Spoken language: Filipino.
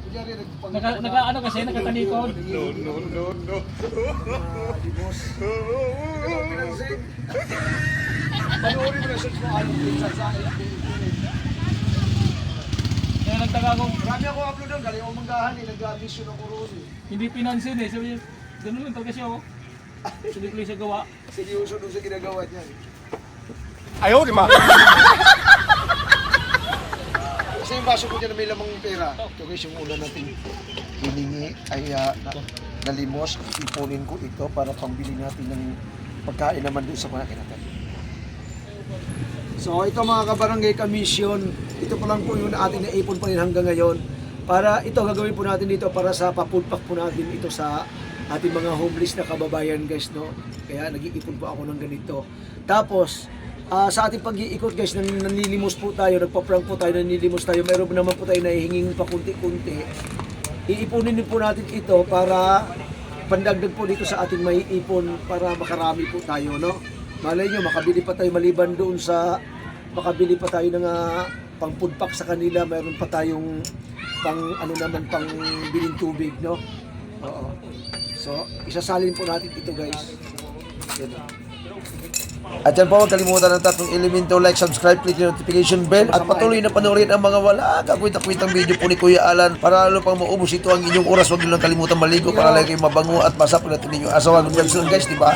Ano kasi, nakatalikod. No. Limos. Pinansin. Panoorin mo na search mo anong pinsan sa Kaya nagtaga ko, marami ako upload doon, galing ako manggahan eh, nag-mission ako roon eh. hindi pinansin eh. Sabi niya, ganun lang talaga siya ako. Hindi ko siya gawa. Seryoso doon sa ginagawa niya eh. Ayaw, di ma. Kasi yung baso ko dyan na may lamang pera. Ito guys, yung una nating hiningi ay nalimos. Ipunin ko ito para pambili natin ng pagkain naman doon sa mga kinatay. So ito mga kabarangay commission, ito pa lang po yung ating naipon pa rin hanggang ngayon. Para ito gagawin po natin dito para sa papudpak po natin ito sa ating mga homeless na kababayan guys, no. Kaya nag-iipon po ako ng ganito. Tapos sa ating pag-iikot guys, nanilimos po tayo, nagpa-prank po tayo, nanilimos tayo. Mayroon naman po tayo nahihinging pa kunti-kunti. Iipunin din po natin ito para pandagdag po dito sa ating maiipon para makarami po tayo, no. Malay nyo, makabili pa tayo maliban doon sa makabili pa tayo ng pang-foodpack sa kanila. Mayroon pa tayong pang ano naman pang biling tubig, no. Oo. So, isasalin po natin ito guys. Yan. At yan po, huwag kalimutan ng tatlong elemento, like, subscribe, click yung notification bell at patuloy na panoorin ang mga wala kakwita-kwitang video po ni Kuya Alan para lalo pang maubos ito ang inyong oras. Huwag nyo lang kalimutan maligo para lagi kayong mabango at masap natin ninyo asawa. Good vibes lang guys, di ba?